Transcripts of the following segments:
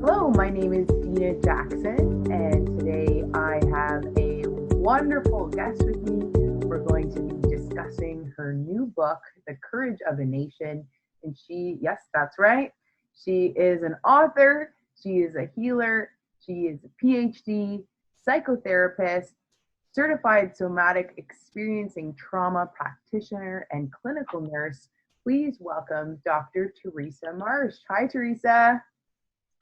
Hello, my name is Dina Jackson, and today I have a wonderful guest with me. We're going to be discussing her new book, The Courage of a Nation. And she, yes, that's right, she is an author, she is a healer, she is a PhD, psychotherapist, certified somatic experiencing trauma practitioner, and clinical nurse. Please welcome Dr. Teresa Marsh. Hi, Teresa.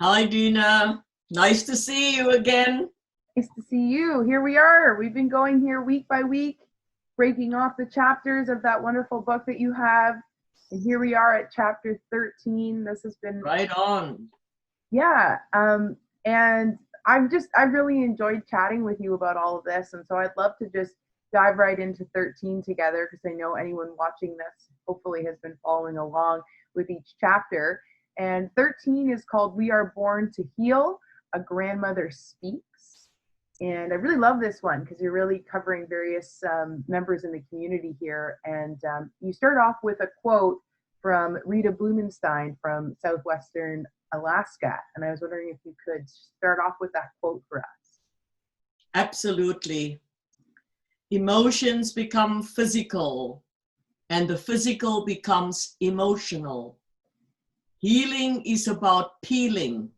Hi, Dina. Nice to see you again. Nice to see you. Here we are. We've been going here week by week, breaking off the chapters of that wonderful book that you have. And here we are at chapter 13. This has been right on. Yeah. And I've really enjoyed chatting with you about all of this. And so I'd love to just dive right into 13 together, because I know anyone watching this hopefully has been following along with each chapter. And 13 is called We Are Born to Heal, A Grandmother Speaks. And I really love this one because you're really covering various members in the community here. And you start off with a quote from Rita Blumenstein from Southwestern Alaska. And I was wondering if you could start off with that quote for us. Absolutely. Emotions become physical, and the physical becomes emotional. Healing is about peeling.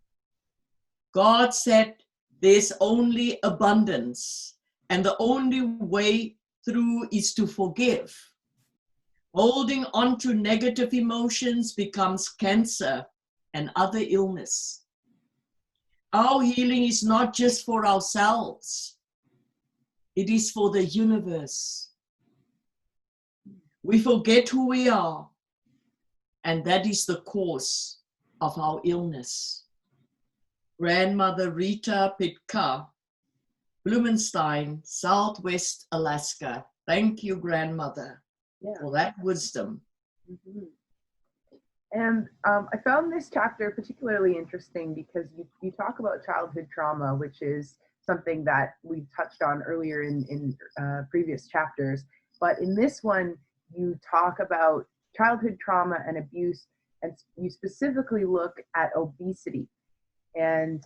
God said there's only abundance, and the only way through is to forgive. Holding on to negative emotions becomes cancer and other illness. Our healing is not just for ourselves. It is for the universe. We forget who we are. And that is the cause of our illness. Grandmother Rita Pitka, Blumenstein, Southwest Alaska. Thank you, grandmother, for that wisdom. Mm-hmm. And I found this chapter particularly interesting because you talk about childhood trauma, which is something that we touched on earlier in previous chapters. But in this one, you talk about childhood trauma and abuse, and you specifically look at obesity. And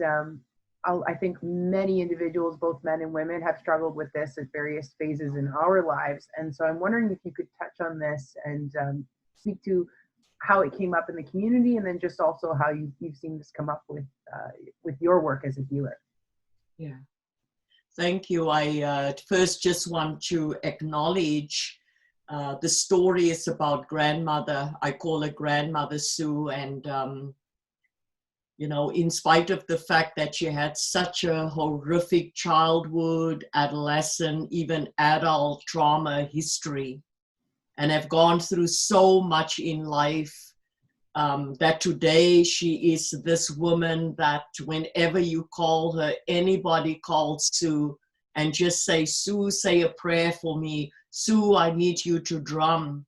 I think many individuals, both men and women, have struggled with this at various phases in our lives. And so I'm wondering if you could touch on this and speak to how it came up in the community, and then just also how you've seen this come up with your work as a healer. Yeah, thank you. I first just want to acknowledge the story is about grandmother. I call her Grandmother Sue. And, you know, in spite of the fact that she had such a horrific childhood, adolescent, even adult trauma history, and have gone through so much in life, that today she is this woman that whenever you call her, anybody calls Sue and just say, Sue, say a prayer for me. Sue, I need you to drum,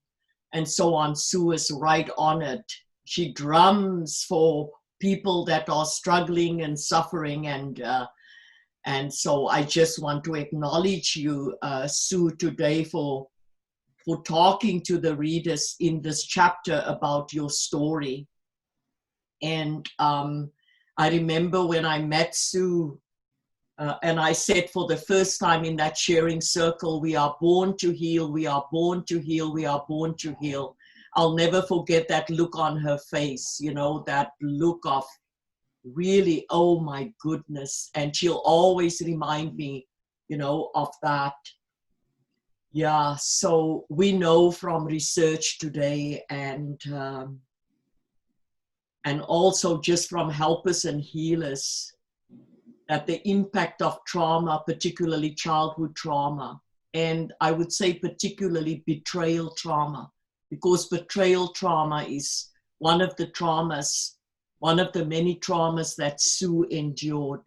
and so on. Sue is right on it. She drums for people that are struggling and suffering, and so I just want to acknowledge you, Sue, today for talking to the readers in this chapter about your story. And I remember when I met Sue, and I said for the first time in that sharing circle, we are born to heal, we are born to heal, we are born to heal. I'll never forget that look on her face, you know, that look of really, oh my goodness. And she'll always remind me, you know, of that. Yeah, so we know from research today, and also just from helpers and healers, that the impact of trauma, particularly childhood trauma, and I would say particularly betrayal trauma, because betrayal trauma is one of the traumas, one of the many traumas that Sue endured.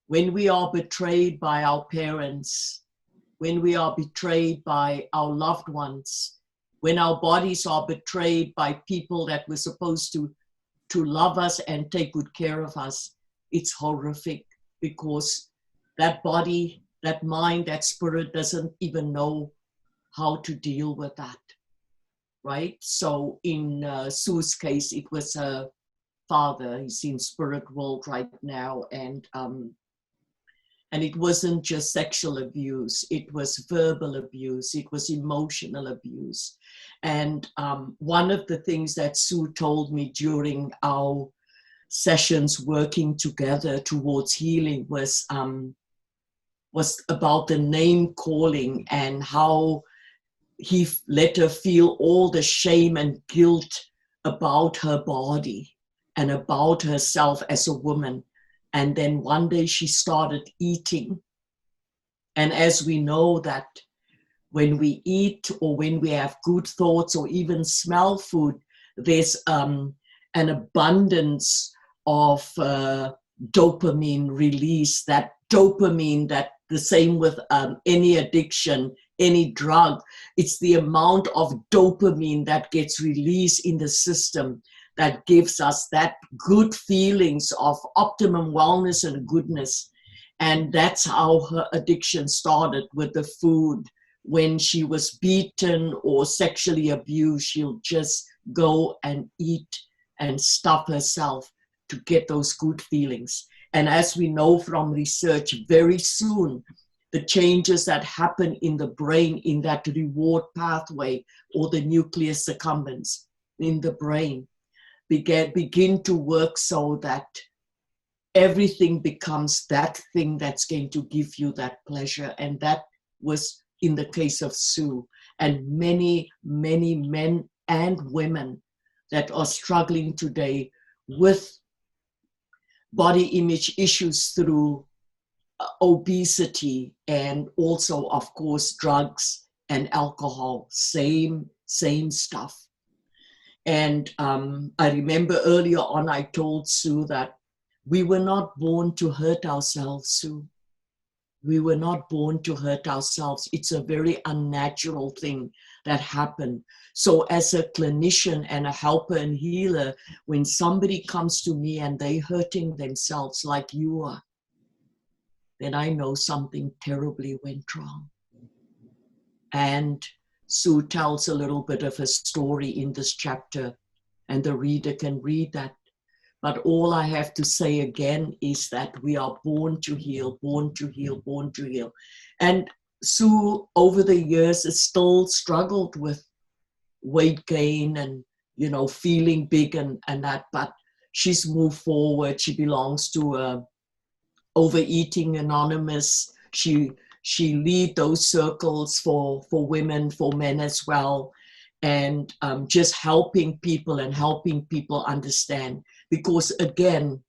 When we are betrayed by our parents, when we are betrayed by our loved ones, when our bodies are betrayed by people that were supposed to love us and take good care of us, it's horrific, because that body, that mind, that spirit doesn't even know how to deal with that, right? So in Sue's case, it was her father. He's in spirit world right now, and it wasn't just sexual abuse, it was verbal abuse, it was emotional abuse. And one of the things that Sue told me during our sessions working together towards healing was about the name calling and how he let her feel all the shame and guilt about her body and about herself as a woman. And then one day she started eating. And as we know that when we eat or when we have good thoughts or even smell food, there's an abundance of dopamine release. That dopamine, that the same with any addiction, any drug, it's the amount of dopamine that gets released in the system that gives us that good feelings of optimum wellness and goodness. And that's how her addiction started, with the food. When she was beaten or sexually abused, she'll just go and eat and stuff herself to get those good feelings. And as we know from research, very soon, the changes that happen in the brain, in that reward pathway or the nucleus accumbens in the brain, begin to work so that everything becomes that thing that's going to give you that pleasure. And that was in the case of Sue and many, many men and women that are struggling today with body image issues through obesity and also, of course, drugs and alcohol. Same stuff. And I remember earlier on, I told Sue that we were not born to hurt ourselves, Sue. We were not born to hurt ourselves. It's a very unnatural thing that happened. So as a clinician and a helper and healer, when somebody comes to me and they're hurting themselves like you are, then I know something terribly went wrong. And Sue tells a little bit of a story in this chapter, and the reader can read that. But all I have to say again is that we are born to heal, born to heal, born to heal. And Sue, over the years, has still struggled with weight gain and, you know, feeling big and that, but she's moved forward. She belongs to Overeating Anonymous. She lead those circles for women, for men as well, and just helping people and helping people understand. Because again,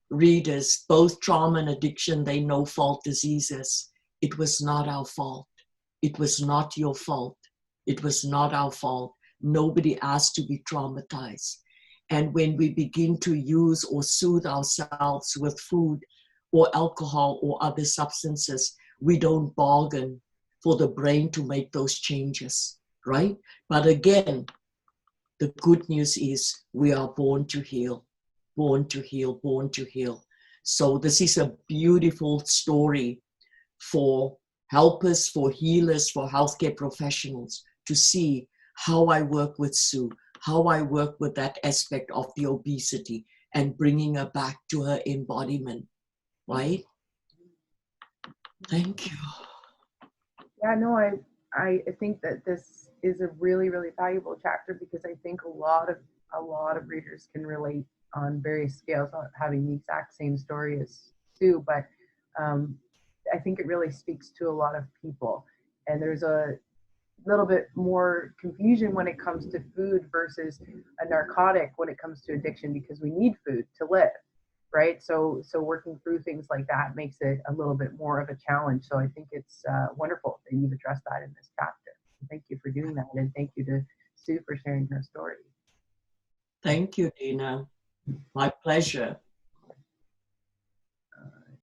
readers, both trauma and addiction, they no fault diseases. It was not our fault. It was not your fault. It was not our fault. Nobody asked to be traumatized. And when we begin to use or soothe ourselves with food or alcohol or other substances, we don't bargain for the brain to make those changes, right? But again, the good news is we are born to heal, born to heal, born to heal. So this is a beautiful story for helpers, for healers, for healthcare professionals to see how I work with Sue, how I work with that aspect of the obesity and bringing her back to her embodiment, right? Thank you. Yeah, no, I think that this is a really, really valuable chapter because I think a lot of readers can relate on various scales, not having the exact same story as Sue, but I think it really speaks to a lot of people. And there's a little bit more confusion when it comes to food versus a narcotic when it comes to addiction, because we need food to live, right? So working through things like that makes it a little bit more of a challenge. So I think it's wonderful that you've addressed that in this chapter. Thank you for doing that, and thank you to Sue for sharing her story. Thank you, Dina. My pleasure.